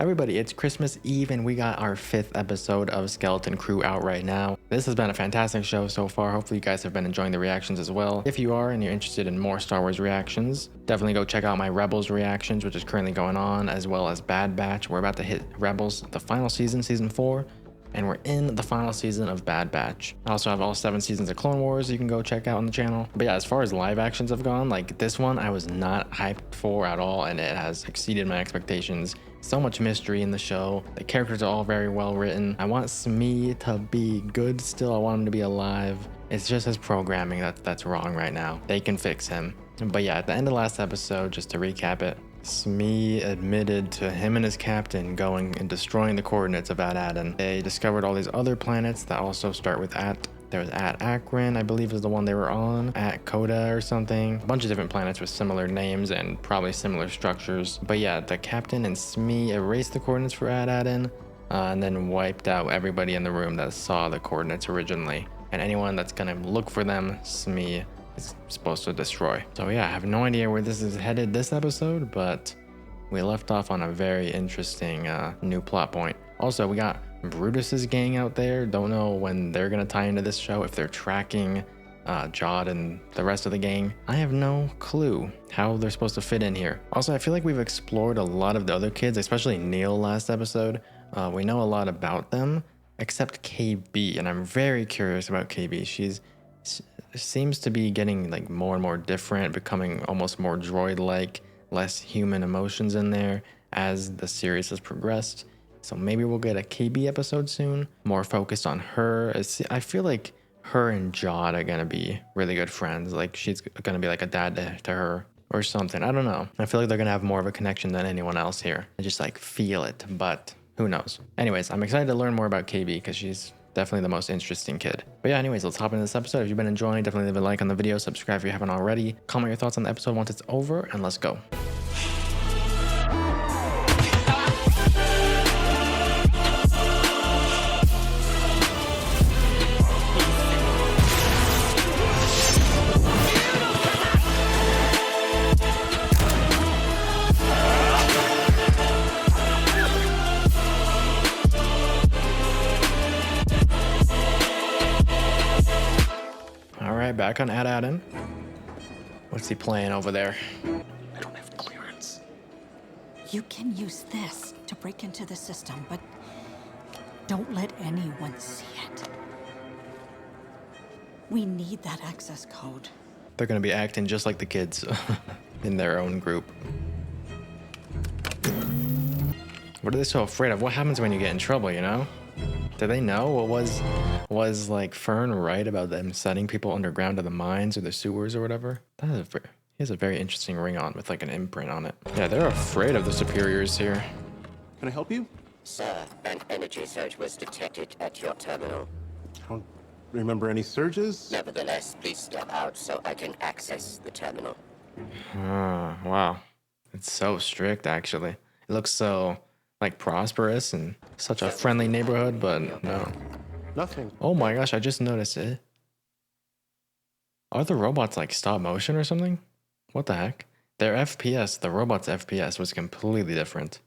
Everybody, it's Christmas Eve and we got our 5th episode of Skeleton Crew out right now. This has been a fantastic show so far. Hopefully you guys have been enjoying the reactions as well. If you are and you're interested in more Star Wars reactions, definitely go check out my Rebels reactions, which is currently going on, as well as Bad Batch. We're about to hit Rebels, the final season, season 4. And we're in the final season of Bad Batch. I also have all 7 seasons of Clone Wars you can go check out on the channel. But yeah, as far as live actions have gone, like this one I was not hyped for at all, and it has exceeded my expectations. So much mystery in the show. The characters are all very well written. I want Smee to be good still. I want him to be alive. It's just his programming that's wrong right now. They can fix him. But yeah, at the end of last episode, just to recap it, Smee admitted to him and his captain going and destroying the coordinates of Ad-Aden. They discovered all these other planets that also start with At. There was At Akron, I believe is the one they were on, At Coda or something. A bunch of different planets with similar names and probably similar structures. But yeah, the captain and Smee erased the coordinates for Ad-Aden and then wiped out everybody in the room that saw the coordinates originally. And anyone that's gonna look for them, Smee is supposed to destroy. So yeah, I have no idea where this is headed this episode, but we left off on a very interesting new plot point. Also, we got Brutus's gang out there. Don't know when they're gonna tie into this show, if they're tracking Jude and the rest of the gang. I have no clue how they're supposed to fit in here. Also, I feel like we've explored a lot of the other kids, especially Neel last episode. We know a lot about them, except KB, and I'm very curious about KB. She seems to be getting like more and more different, becoming almost more droid-like, less human emotions in there as the series has progressed. So maybe we'll get a KB episode soon, more focused on her. I feel like her and Jude are gonna be really good friends. Like she's gonna be like a dad to her or something. I don't know. I feel like they're gonna have more of a connection than anyone else here. I just like feel it, but who knows? Anyways, I'm excited to learn more about KB because she's definitely the most interesting kid. But yeah, anyways, let's hop into this episode. If you've been enjoying, definitely leave a like on the video, subscribe if you haven't already, comment your thoughts on the episode once it's over, and let's go. Back on Ad-Aden. What's he playing over there? I don't have clearance. You can use this to break into the system, but don't let anyone see it. We need that access code. They're gonna be acting just like the kids in their own group. What are they so afraid of? What happens when you get in trouble, you know? Do they know? What was like Fern right about them sending people underground to the mines or the sewers or whatever? He has a very interesting ring on with like an imprint on it. Yeah, they're afraid of the superiors here. Can I help you? Sir, an energy surge was detected at your terminal. I don't remember any surges. Nevertheless, please step out so I can access the terminal. Wow. It's so strict, actually. It looks so like prosperous and such a friendly neighborhood, but no. Nothing. Oh my gosh, I just noticed it. Are the robots like stop motion or something? What the heck? Their FPS, the robot's FPS was completely different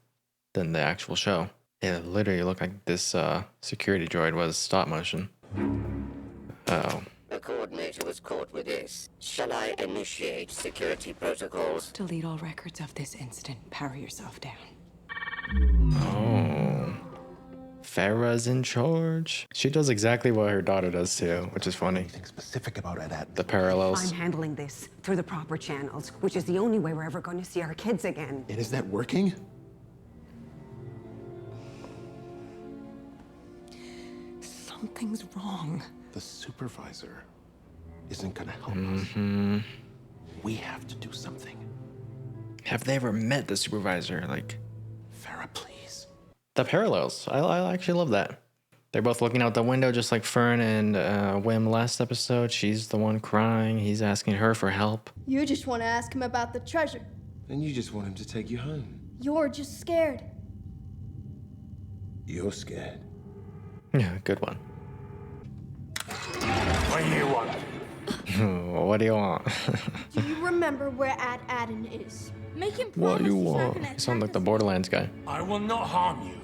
than the actual show. It literally looked like this security droid was stop motion. Uh-oh. The coordinator was caught with this. Shall I initiate security protocols? Delete all records of this incident. Power yourself down. Oh. Fara's in charge. She does exactly what her daughter does too, which is funny. Anything specific about Ad-Aden? The parallels. I'm handling this through the proper channels, which is the only way we're ever going to see our kids again. And is that working? Something's wrong. The supervisor isn't gonna help us. We have to do something. Have they ever met the supervisor? Like, Fara, please. the parallels. I actually love that. They're both looking out the window just like Fern and Wim last episode. She's the one crying. He's asking her for help. You just want to ask him about the treasure. And you just want him to take you home. You're just scared. You're scared. Yeah, good one. What do you want? What do you want? Do you remember where Ad-Aden is? Make him What promise you he's not want? gonna You sound like attack the us. Borderlands guy. I will not harm you.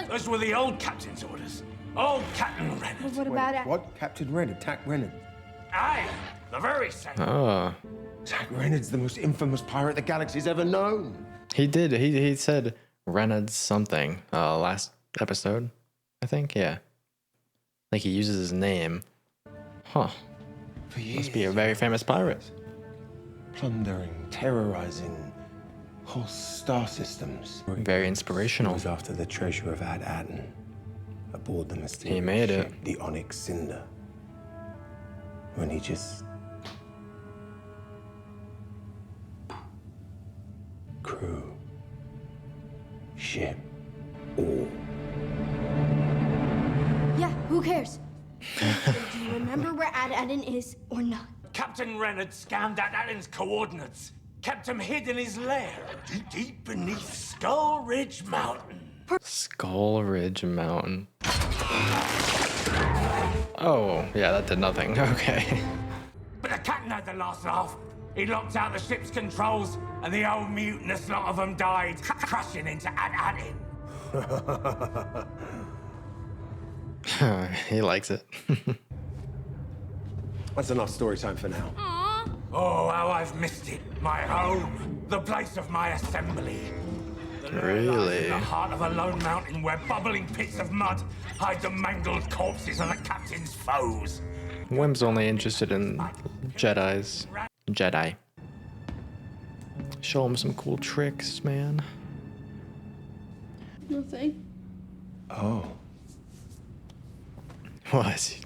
Those were the old captain's orders. Old Captain But Renard. what about What? Captain Red attacked Renard. Aye, the very same. Oh, Jack Renard's the most infamous pirate the galaxy's ever known. he did. He said Renard something last episode, I think. Yeah, like he uses his name. Huh. For years, Must be a very famous pirate. plundering, terrorizing whole star systems. Very He inspirational. was after the treasure of Ad Aden aboard the mysterious He made it. ship, the Onyx Cinder. When he just crew, ship, all. Yeah, who cares? Do you remember where Ad Aden is or not? Captain Renard scanned that Aden's coordinates. Kept him hid in his lair, deep beneath Skull Ridge Mountain. Skull Ridge Mountain. Oh, yeah, that did nothing. Okay. But the captain had the last laugh. He locked out the ship's controls, and the old mutinous lot of them died, crashing into Ad Aden. He likes it. That's enough story time for now. Oh, how I've missed it. My home, the place of my assembly. The lair lies Really? in the heart of a lone mountain where bubbling pits of mud hide the mangled corpses of the captain's foes. Wim's only interested in Jedis. Jedi. Show him some cool tricks, man. Nothing. Oh. What?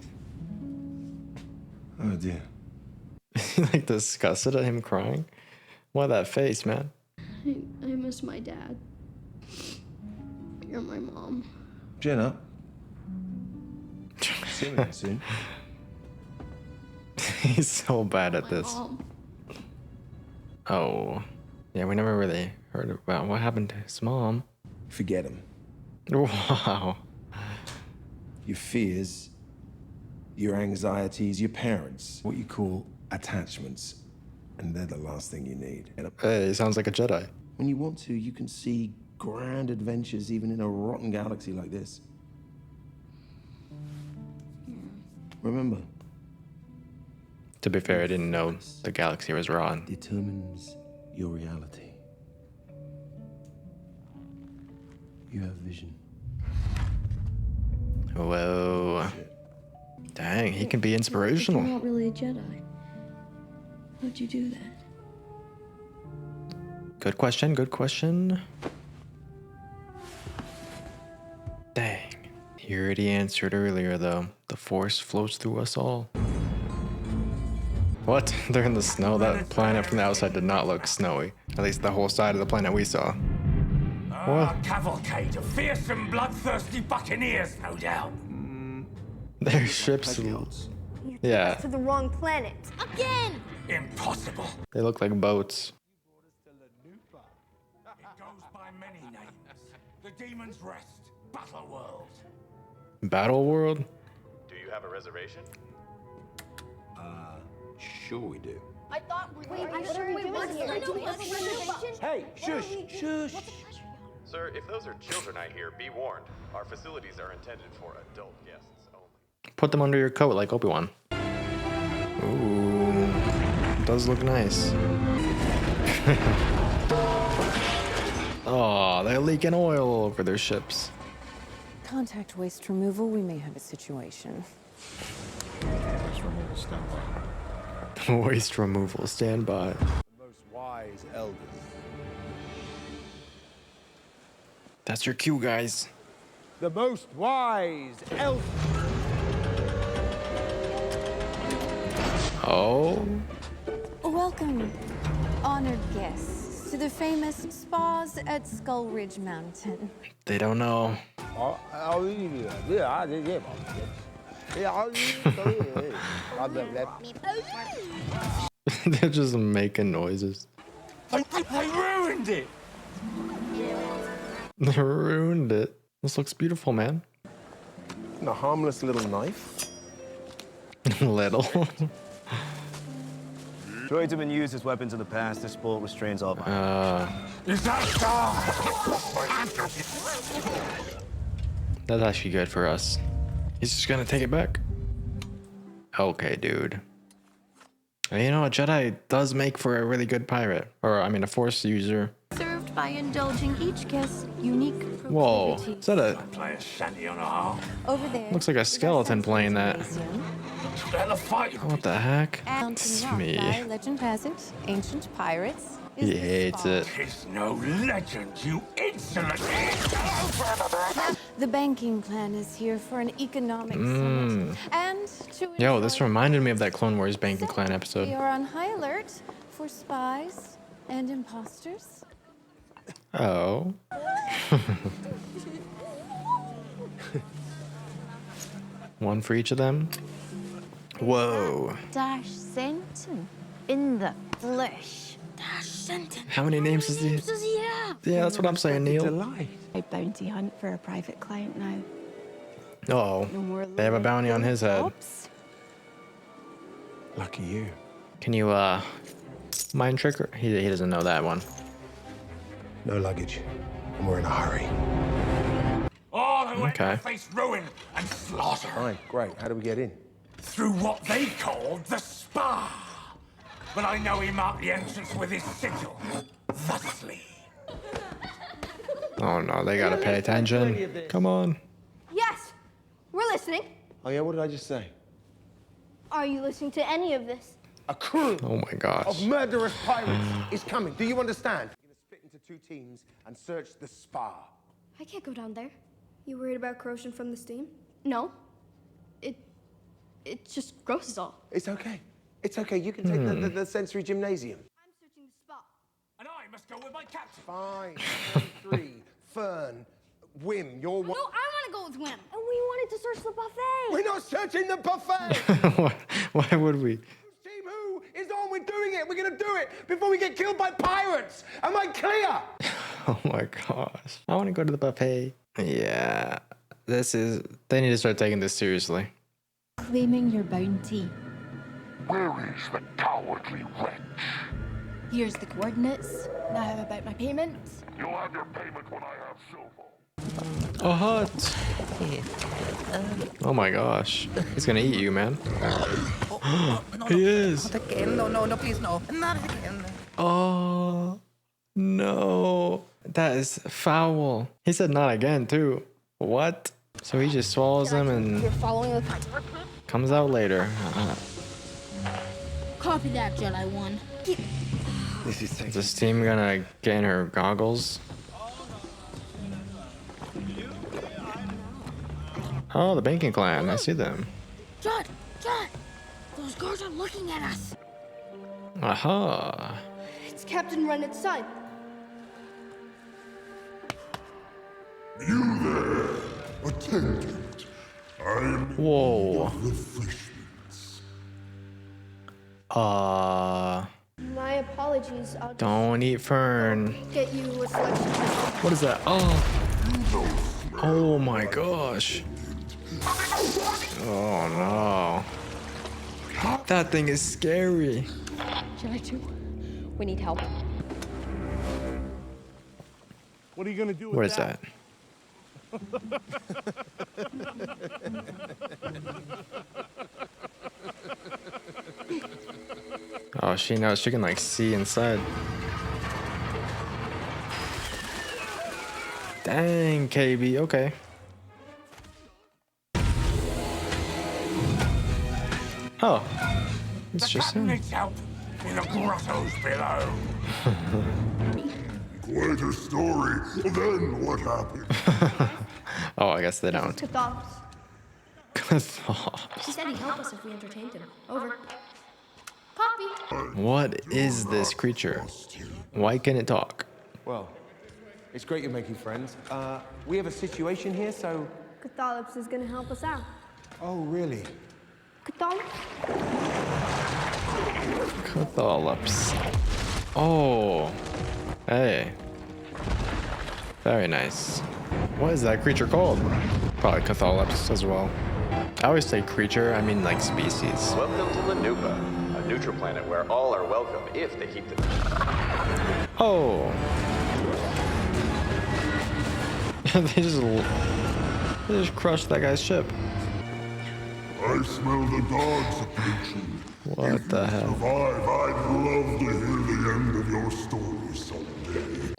Oh dear. Like disgusted at him crying? Why that face, man? I miss my dad. You're my mom. Jenna. See you again soon. He's so bad at My this. mom. Oh. Yeah, we never really heard about what happened to his mom. Forget him. Wow. Your fears, your anxieties, your parents, what you call attachments. And they're the last thing you need. And Hey, he sounds like a Jedi. when you want to, you can see grand adventures even in a rotten galaxy like this. Remember, To be fair, I didn't know the galaxy was rotten. determines your reality. You have vision. Whoa. Dang, he can be You're inspirational. not really a Jedi. How'd you do that? Good question, good question. Dang. He already answered earlier, though. The Force flows through us all. What? They're in the snow? That planet from the outside did not look snowy. At least the whole side of the planet we saw. A cavalcade of fearsome, bloodthirsty buccaneers, no doubt. Their ships... Yeah, To the wrong planet. Again! Impossible. they look like boats. It goes by many names. The Demon's Rest, Battle World. Battle World? Do you have a reservation? Sure we do. I thought we were Hey, shush, shush. Sir, if those are children I hear, be warned. Our facilities are intended for adult guests only. Put them under your coat like Obi-Wan. Ooh, does look nice. Oh, they're leaking oil all over their ships. Contact waste removal, we may have a situation. Waste removal, stand by. Most wise elders. That's your cue, guys. The most wise elders. Oh, Welcome, honored guests, to the famous spas at Skull Ridge Mountain. they don't know. They're just making noises. I ruined it. They ruined it. This looks beautiful, man. A harmless little knife. Little. Droids have been used as weapons in the past. This bullet restrains all Is that star? That's actually good for us. He's just gonna take it back. Okay, dude. You know, a Jedi does make for a really good pirate. Or, I mean, a Force user. Served by indulging each guest unique Whoa. proclivities. Is that a... Play a shanty on a harp. Over there. Looks like a skeleton playing that. Better fight. What the heck? Mountain It's Rock me. by legend has it, ancient pirates. is He the hates spa. it. It's no legend, you insolent. The banking plan is here for an economic summit. And to Yo, this enjoy reminded me of that Clone Wars Banking Clan we episode. are on high alert for spies and imposters. Oh. One for each of them. Whoa. Dash Sentin in the flesh. Dash Sentin. How many names is he? Does he have? Yeah, that's what I'm saying, Neil. A bounty hunt for a private client now. Oh, No more they have a bounty on his head. Ops. Lucky you. Can you, mind trick her? He doesn't know that one. No luggage. And we're in a hurry. All who Okay. ever face ruin and slaughter Fine, great. How do we get in? through what they called the spa. But I know he marked the entrance with his sigil, thusly. Oh no, they gotta pay attention. Come on. Yes, we're listening. Oh yeah, what did I just say? Are you listening to any of this? A crew Oh my gosh. of murderous pirates is coming. Do you understand? We're gonna split into 2 teams and search the spa. I can't go down there. You worried about corrosion from the steam? No. It just grosses all. It's okay. It's okay. You can take the sensory gymnasium. I'm searching the spot. And I must go with my captain. Fine. 3, Fern, Whim, you're one. No, I want to go with Wim. And we wanted to search the buffet. We're not searching the buffet. Why would we? Team who is on? We're doing it. We're gonna do it before we get killed by pirates. Am I clear? Oh my gosh. I wanna go to the buffet. Yeah. They need to start taking this seriously. Claiming your bounty. Where is the cowardly wretch? Here's the coordinates. Now how about my payment? You'll have your payment when I have silver. A hut. Oh my gosh. He's gonna eat you, man. He is. Not again. No, please, no. Not again. Oh no. That is foul. He said not again too. What? So he just swallows them and You're following the fight. comes out later. Copy that, Jedi 1. Is this team gonna get in her goggles? Oh, the banking clan. I see them. Jude! Those guards are looking at us. Aha. It's Captain Rennett's son. You there, attendant. I am Whoa. refreshments. My apologies. I'll just Don't eat Fern. get you a selection. What is that? Oh. Oh my gosh. Oh no. That thing is scary. Jedi 2, we need help. What are you gonna do with What is that? Oh, she knows. She can like see inside. Dang, KB. Okay. Oh, it's The just captain him. needs help in the grottos below. Quite a story. Then what happened? Oh, I guess they don't. Cathops. He said he'd help us if we entertained him. Over. Copy. What is this creature? Why can it talk? Well, it's great you're making friends. We have a situation here, so. Catholics is gonna help us out. Oh, really? Catholics? Catholics. Oh. Hey. Very nice. What is that creature called? Probably Catholics as well. I always say creature, I mean like species. Welcome to Lanupa, a neutral planet where all are welcome if they keep the... Oh. They just crushed that guy's ship. I smell the gods approaching. What the hell? Survive, I'd love to hear the end of your story someday.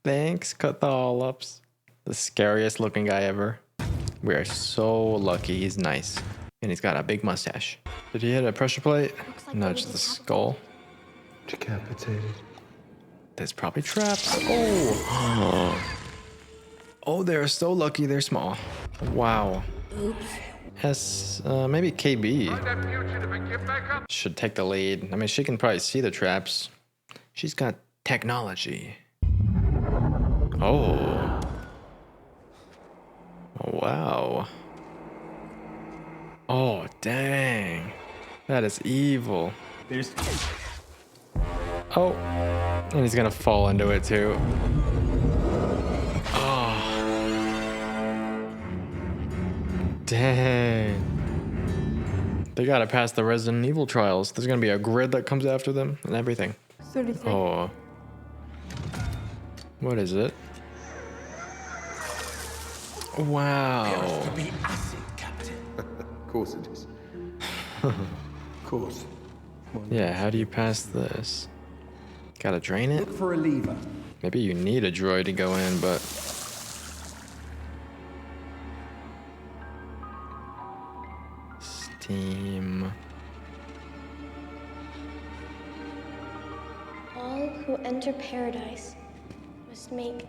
Thanks, cut the all-ups. The scariest looking guy ever. We are so lucky he's nice. And he's got a big mustache. Did he hit a pressure plate? Like No, just the skull. Decapitated. There's probably traps. Oh! Oh, they're so lucky they're small. Wow. Oops. Maybe KB should take the lead. I mean, she can probably see the traps. She's got technology. Oh. Wow. Oh, dang. That is evil. Oh. And he's gonna fall into it too. Oh. Dang. They gotta pass the Resident Evil trials. There's gonna be a grid that comes after them and everything. 33. Oh. What is it? Wow. To be acid, Captain. Of course it is. Of course. Yeah, how do you pass this? Gotta drain it? Look for a lever. Maybe you need a droid to go in, but... Steam... All who enter paradise must make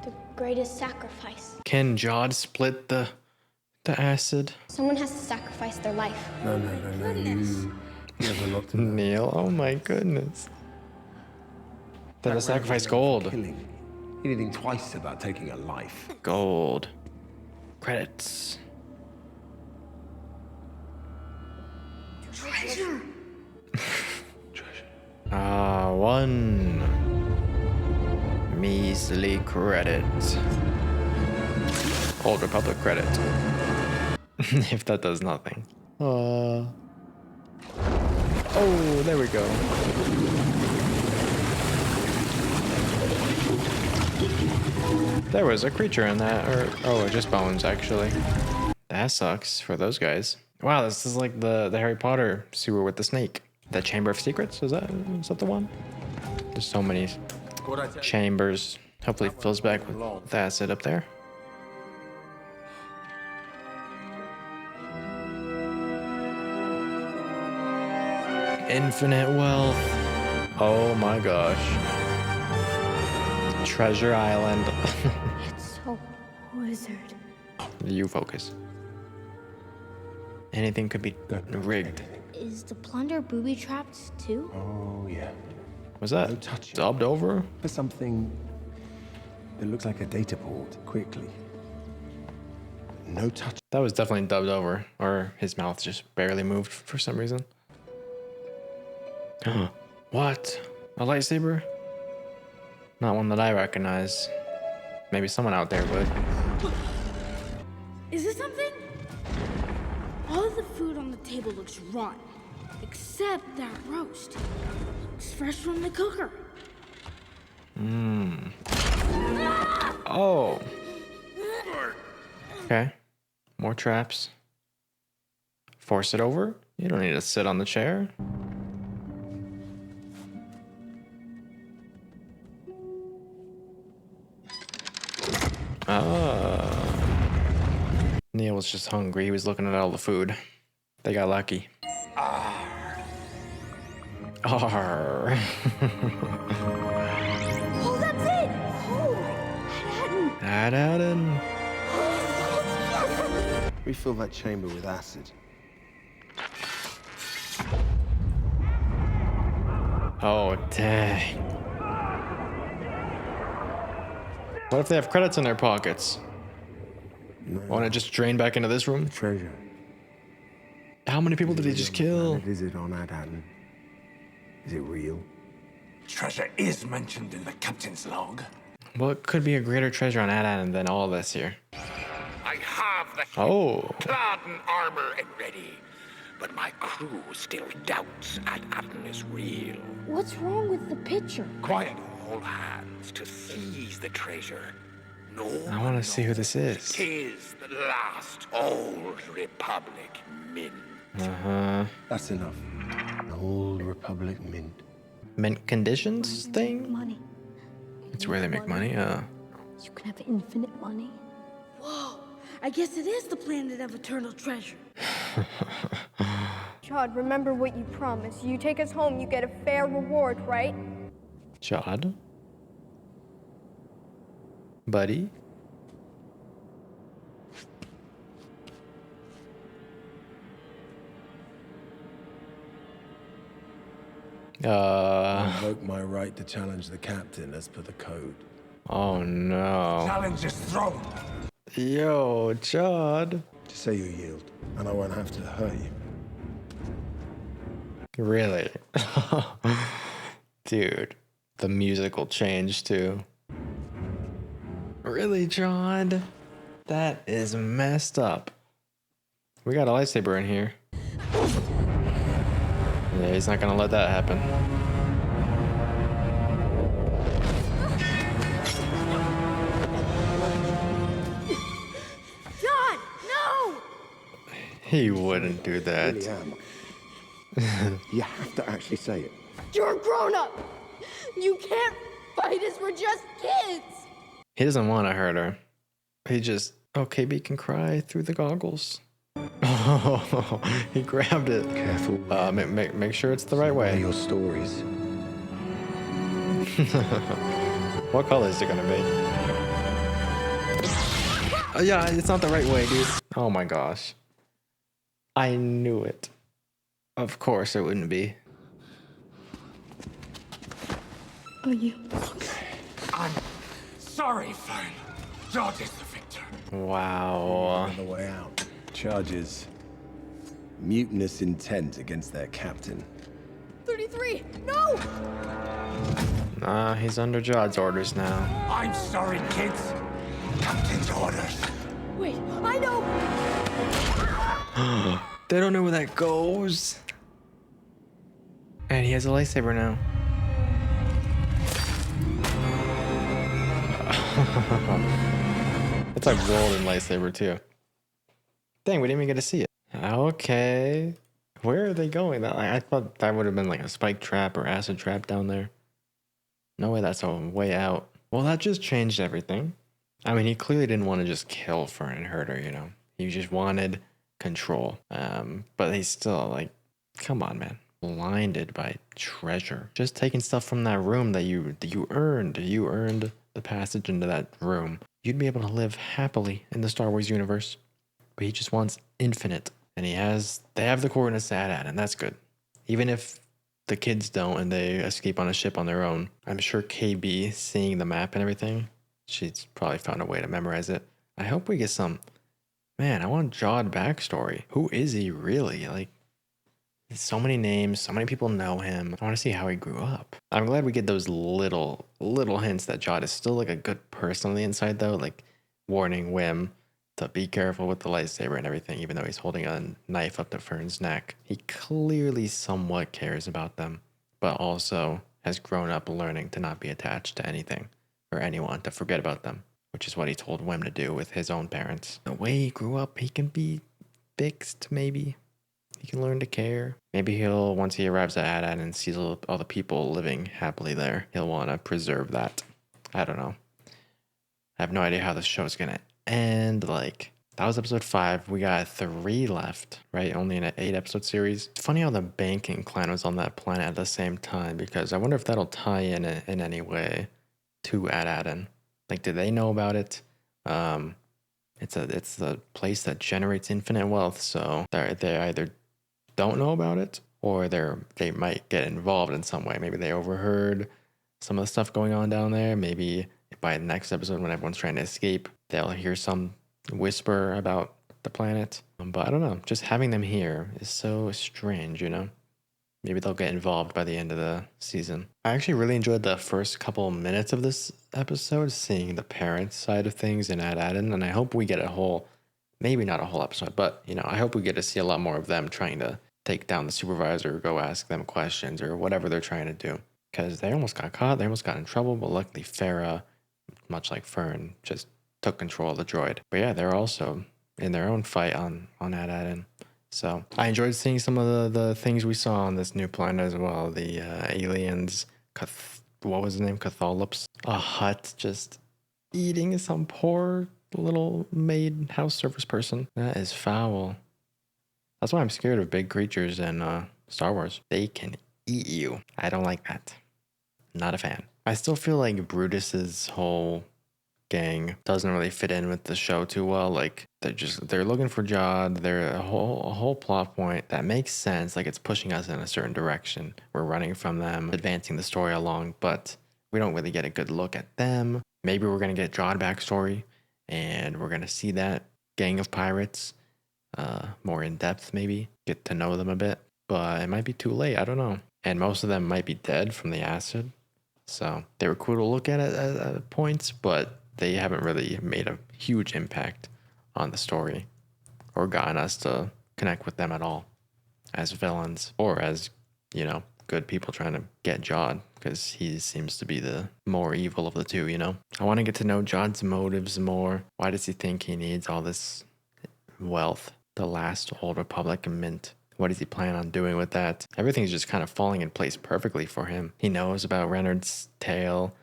the greatest sacrifice. Can Jod split the acid? Someone has to sacrifice their life. No. You have a lot to know. Neel, oh my goodness. Then a sacrifice gold. Killing. You didn't think twice about taking a life. Gold. Credits. Treasure. One measly credit. Old Republic credit. If that does nothing. Oh, there we go. There was a creature in that, or oh, just bones actually. That sucks for those guys. Wow, this is like the Harry Potter sewer with the snake. The Chamber of Secrets, is that the one? There's so many chambers. Hopefully it fills back with acid up there. Infinite wealth. Oh my gosh. Treasure Island. It's so wizard. You focus. Anything could be rigged. Is the plunder booby trapped too? Oh, yeah. Was that dubbed over? For something that looks like a data port, quickly. No touch. That was definitely dubbed over, or his mouth just barely moved for some reason. What? A lightsaber? Not one that I recognize. Maybe someone out there would. Is this something? All of the food on the table looks rotten, except that roast. Looks fresh from the cooker. Oh. Okay. More traps. Force it over? You don't need to sit on the chair. Neel was just hungry. He was looking at all the food. They got lucky. Arr. Oh, that's it! Oh, Adam. Refill that chamber with acid. Oh, dang. What if they have credits in their pockets? Want to just drain back into this room? Treasure. How many people did he just kill? Is it on Adhan? Is it real? Treasure is mentioned in the captain's log. What could be a greater treasure on Adhan than all this here? I have the Oh. clad in armor and ready. but my crew still doubts Ad-Aden is real. What's wrong with the picture? Quiet, all hands, to seize the treasure. No, I want to see who this is. tis the last old Republic mint. That's enough. Old Republic mint. Mint conditions thing? Money. It's where they make money. You can have infinite money. Whoa, I guess it is the planet of eternal treasure. Jude, remember what you promised. You take us home, you get a fair reward, right? Jude? Buddy? Invoke my right to challenge the captain as per the code. Oh no. Challenge is thrown. Yo, Jude. Just say you yield, and I won't have to hurt you. Really? Dude, the musical change too. Really, Jude? That is messed up. We got a lightsaber in here. Yeah, he's not gonna let that happen. Jude, no! He wouldn't do I that. really am. You have to actually say it. You're a grown-up! You can't fight us, we're just kids! He doesn't want to hurt her. He just, KB can cry through the goggles. Oh, he grabbed it. Careful. Make sure it's the right way. Your stories. What color is it gonna be? Oh, yeah, it's not the right way, dude. Oh my gosh. I knew it. Of course it wouldn't be. Are you? I'm sorry, Fern. Jude is the victor. Wow. On the way out. Charges. Mutinous intent against their captain. 33! No! Nah, he's under Jude's orders now. I'm sorry, kids. Captain's orders. Wait, I know! They don't know where that goes. And he has a lightsaber now. It's a golden lightsaber too. Dang, we didn't even get to see it. Okay. Where are they going? I thought that would have been like a spike trap or acid trap down there. No way, that's a way out. Well, that just changed everything. I mean, he clearly didn't want to just kill Fern and hurt her, you know. He just wanted control. But he's still like, come on, man. Blinded by treasure. Just taking stuff from that room that you earned. You earned the passage into that room. You'd be able to live happily in the Star Wars universe. But he just wants infinite. And they have the coordinates to add, and that's good. Even if the kids don't and they escape on a ship on their own, I'm sure KB, seeing the map and everything, she's probably found a way to memorize it. I hope we get some, man, I want Jude backstory. Who is he really? Like, so many names, so many people know him. I want to see how he grew up. I'm glad we get those little hints that Jude is still like a good person on the inside though, like warning Wim to be careful with the lightsaber and everything, even though he's holding a knife up to Fern's neck. He clearly somewhat cares about them, but also has grown up learning to not be attached to anything or anyone, to forget about them, which is what he told Wim to do with his own parents. The way he grew up, he can be fixed, maybe. He can learn to care. Maybe he'll, once he arrives at Ad-Ad and sees all the people living happily there, he'll want to preserve that. I don't know. I have no idea how this show's going to end. Like, that was episode 5. We got 3 left, right? Only in an 8-episode series. It's funny how the banking clan was on that planet at the same time, because I wonder if that'll tie in any way to Ad-Ad. Like, did they know about it? It's a place that generates infinite wealth, so they either don't know about it, or they might get involved in some way. Maybe they overheard some of the stuff going on down there. Maybe by the next episode, when everyone's trying to escape, they'll hear some whisper about the planet. But I don't know. Just having them here is so strange, you know? Maybe they'll get involved by the end of the season. I actually really enjoyed the first couple minutes of this episode, seeing the parents' side of things in Ad-Ad, and I hope we get maybe not a whole episode, but, you know, I hope we get to see a lot more of them trying to take down the supervisor or go ask them questions or whatever they're trying to do. Because they almost got caught, they almost got in trouble, but luckily Fara, much like Fern, just took control of the droid. But yeah, they're also in their own fight on Ad-Adin. So I enjoyed seeing some of the things we saw on this new planet as well. The aliens, what was his name? Catholops. A hut just eating some poor little maid house service person. That is foul. That's why I'm scared of big creatures in Star Wars. They can eat you. I don't like that. Not a fan. I still feel like Brutus's whole gang doesn't really fit in with the show too well. Like they're looking for Jude. They're a whole plot point that makes sense. Like it's pushing us in a certain direction. We're running from them, advancing the story along, but we don't really get a good look at them. Maybe we're gonna get Jude backstory, and we're gonna see that gang of pirates more in depth. Maybe get to know them a bit, but it might be too late. I don't know. And most of them might be dead from the acid. So they were cool to look at points, but they haven't really made a huge impact on the story or gotten us to connect with them at all as villains or as, you know, good people trying to get Jude, because he seems to be the more evil of the two, you know? I want to get to know Jude's motives more. Why does he think he needs all this wealth? The last Old Republic mint. What does he plan on doing with that? Everything's just kind of falling in place perfectly for him. He knows about Renard's tale,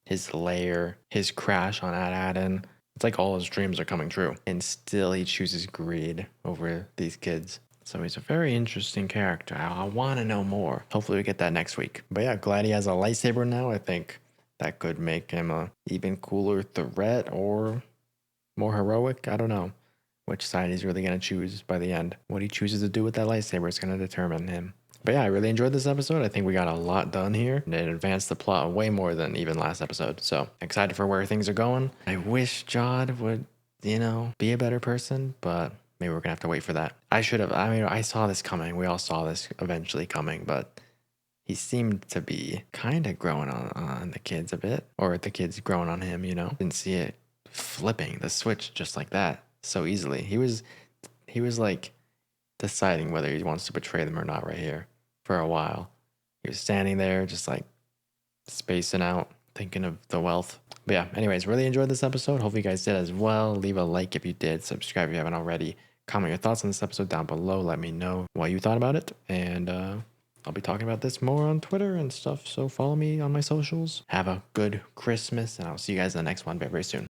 his lair, his crash on Ad-Adin. It's like all his dreams are coming true. And still he chooses greed over these kids. So he's a very interesting character. I want to know more. Hopefully we get that next week. But yeah, glad he has a lightsaber now. I think that could make him a even cooler threat or more heroic. I don't know which side he's really going to choose by the end. What he chooses to do with that lightsaber is going to determine him. But yeah, I really enjoyed this episode. I think we got a lot done here, and it advanced the plot way more than even last episode. So excited for where things are going. I wish Jude would, you know, be a better person, but maybe we're gonna have to wait for that. I saw this coming. We all saw this eventually coming, but he seemed to be kind of growing on the kids a bit, or the kids growing on him, you know? Didn't see it flipping the switch just like that so easily. He was like deciding whether he wants to betray them or not right here for a while. He was standing there just like spacing out, thinking of the wealth. But yeah, anyways, really enjoyed this episode. Hopefully you guys did as well. Leave a like if you did. Subscribe if you haven't already. Comment your thoughts on this episode down below. Let me know what you thought about it. And I'll be talking about this more on Twitter and stuff. So follow me on my socials. Have a good Christmas, and I'll see you guys in the next one very, very soon.